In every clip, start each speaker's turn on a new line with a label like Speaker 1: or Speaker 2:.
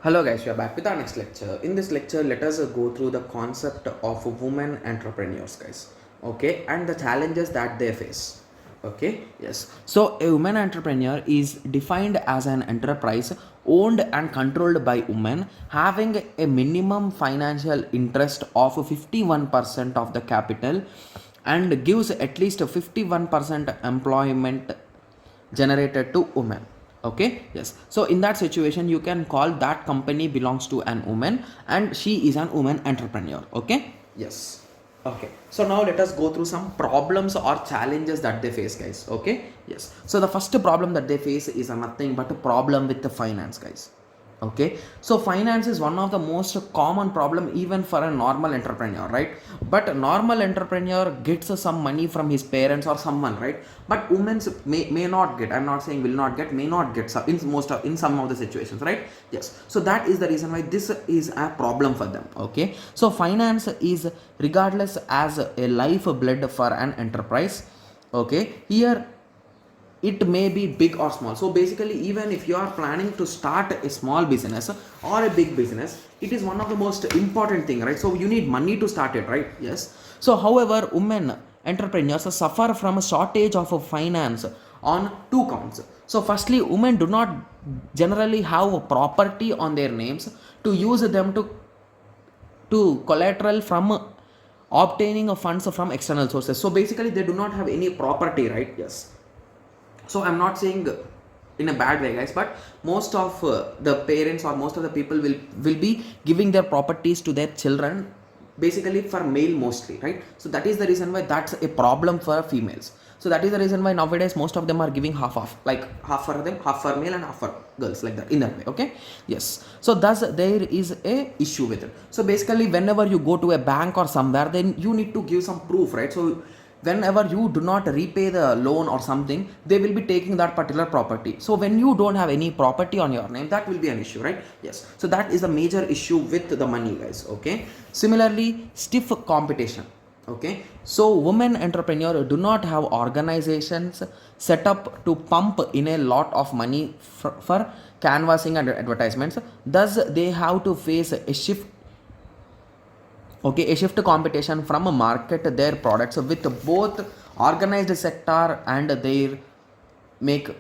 Speaker 1: Hello guys, we are back with our next lecture. In this lecture, let us go through the concept of women entrepreneurs, guys. Okay, and the challenges that they face. Okay, yes. So a woman entrepreneur is defined as an enterprise owned and controlled by women, having a minimum financial interest of 51% of the capital and gives at least 51% employment generated to women. Okay, yes. So in that situation you can call that company belongs to an woman and she is an woman entrepreneur. Okay, yes. Okay, so now let us go through some problems or challenges that they face, guys. Okay, yes. So the first problem that they face is nothing but a problem with the finance, guys. Okay, so finance is one of the most common problem even for a normal entrepreneur, right? But a normal entrepreneur gets some money from his parents or someone, right? But women may not get, I'm not saying will not get, may not get some, in some of the situations, right? Yes, so that is the reason why this is a problem for them. Okay, so finance is regardless as a lifeblood for an enterprise. Okay, here it may be big or small. So basically, even if you are planning to start a small business or a big business, it is one of the most important thing, right? So you need money to start it, right? Yes. So however, women entrepreneurs suffer from a shortage of finance on two counts. So firstly, women do not generally have a property on their names to use them to collateral from obtaining funds from external sources. So basically they do not have any property, right? Yes. So I'm not saying in a bad way, guys, but most of the parents or most of the people will be giving their properties to their children, basically for male mostly, right? So that is the reason why that's a problem for females. So that is the reason why nowadays most of them are giving half, like half for them, half for male and half for girls, like that, in that way. Okay, yes. So thus there is a issue with it. So basically whenever you go to a bank or somewhere, then you need to give some proof, right? So whenever you do not repay the loan or something, they will be taking that particular property. So when you don't have any property on your name, that will be an issue, right? Yes. So that is a major issue with the money, guys. Okay, similarly, stiff competition. Okay, so women entrepreneur do not have organizations set up to pump in a lot of money for canvassing and advertisements. Thus they have to face a shift. Okay, a shift competition from a market their products with both organized sector and their make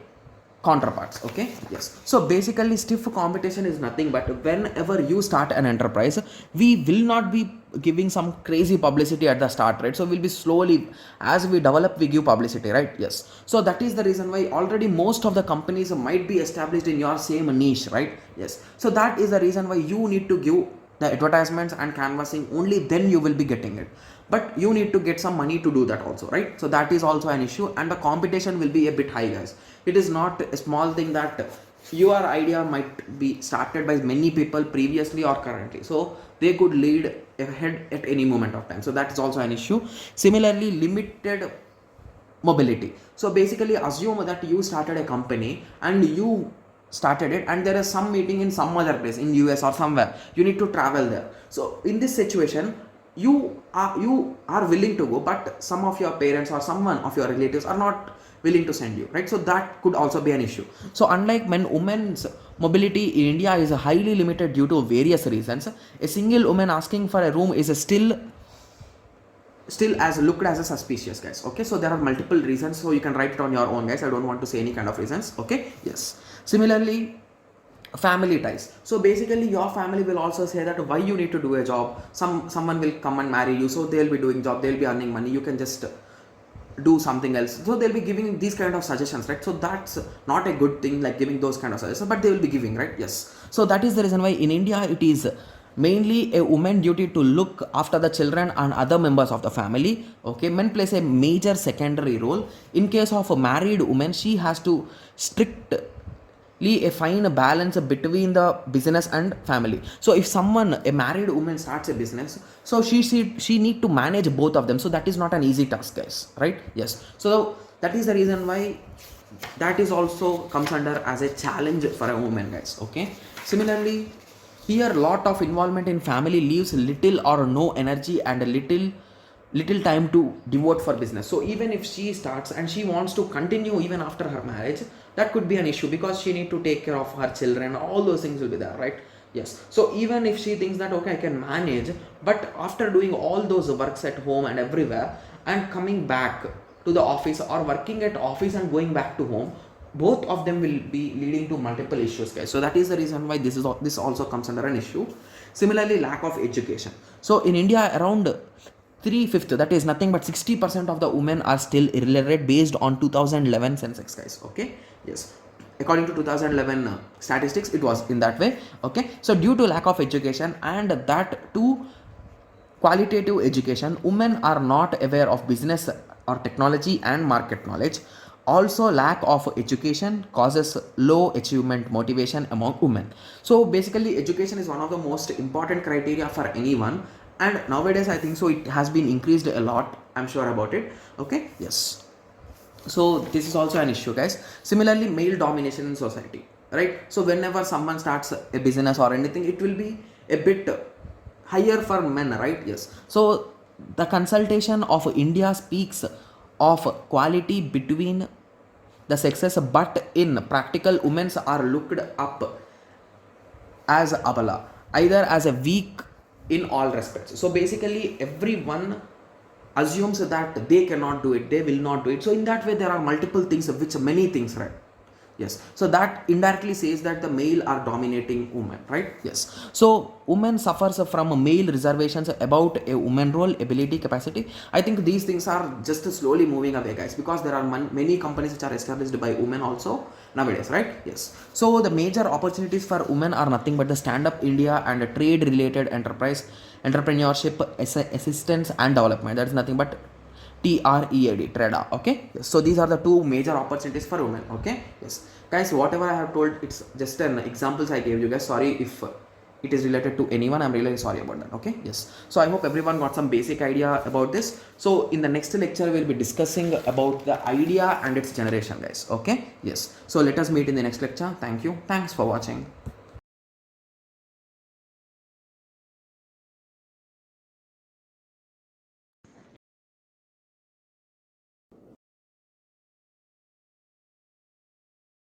Speaker 1: counterparts. Okay, yes. So basically stiff competition is nothing but whenever you start an enterprise, we will not be giving some crazy publicity at the start, right? So we'll be slowly, as we develop, we give publicity, right? Yes. So that is the reason why already most of the companies might be established in your same niche, right? Yes. So that is the reason why you need to give the advertisements and canvassing, only then you will be getting it. But you need to get some money to do that also, right? So that is also an issue, and the competition will be a bit high, guys. It is not a small thing that your idea might be started by many people previously or currently, so they could lead ahead at any moment of time. So that is also an issue. Similarly, limited mobility. So basically assume that you started a company and you started it, and there is some meeting in some other place in US or somewhere, you need to travel there. So in this situation, you are willing to go, but some of your parents or someone of your relatives are not willing to send you, right? So that could also be an issue. So unlike men, women's mobility in India is highly limited due to various reasons. A single woman asking for a room is still as looked as a suspicious, guys. Okay, so there are multiple reasons, so you can write it on your own, guys. I don't want to say any kind of reasons. Okay, yes. Similarly, family ties. So basically your family will also say that why you need to do a job, someone will come and marry you, so they'll be doing job, they'll be earning money, you can just do something else. So they'll be giving these kind of suggestions, right? So that's not a good thing, like giving those kind of suggestions, but they will be giving, right? Yes. So that is the reason why in India it is mainly a woman duty to look after the children and other members of the family. Okay, men plays a major secondary role. In case of a married woman, she has to strictly a fine balance between the business and family. So if someone, a married woman, starts a business, so she need to manage both of them. So that is not an easy task, guys, right? Yes. So that is the reason why that is also comes under as a challenge for a woman, guys. Okay, similarly, here lot of involvement in family leaves little or no energy and a little time to devote for business. So even if she starts and she wants to continue even after her marriage, that could be an issue because she need to take care of her children, all those things will be there, right? Yes. So even if she thinks that okay, I can manage, but after doing all those works at home and everywhere and coming back to the office or working at office and going back to home, both of them will be leading to multiple issues, guys. So that is the reason why this also comes under an issue. Similarly, lack of education. So in India, around 3/5, that is nothing but 60% of the women are still illiterate based on 2011 census, guys. Okay. Yes, according to 2011 statistics, it was in that way. Okay, so due to lack of education and that too qualitative education, women are not aware of business or technology and market knowledge. Also, lack of education causes low achievement motivation among women. So basically, education is one of the most important criteria for anyone, and nowadays I think so it has been increased a lot. I'm sure about it. Okay, yes. So this is also an issue, guys. Similarly, male domination in society, right? So whenever someone starts a business or anything, it will be a bit higher for men, right? Yes. So the consultation of India speaks of quality between the sexes, but in practical, women are looked up as abala, either as a weak in all respects. So basically, everyone assumes that they cannot do it, they will not do it. So in that way, there are multiple things, which many things, right? Yes. So that indirectly says that the male are dominating women, right? Yes. So women suffers from male reservations about a woman role, ability, capacity. I think these things are just slowly moving away, guys, because there are many companies which are established by women also nowadays, right? Yes. So the major opportunities for women are nothing but the Stand Up India and trade related enterprise, entrepreneurship, assistance and development. That is nothing but TREAD, TREDA. Okay, yes. So these are the two major opportunities for women. Okay, yes, guys, whatever I have told, it's just an examples I gave you, guys. Sorry if it is related to anyone, I'm really sorry about that. Okay, yes. So I hope everyone got some basic idea about this. So in the next lecture, we'll be discussing about the idea and its generation, guys. Okay, yes. So let us meet in the next lecture. Thank you. Thanks for watching.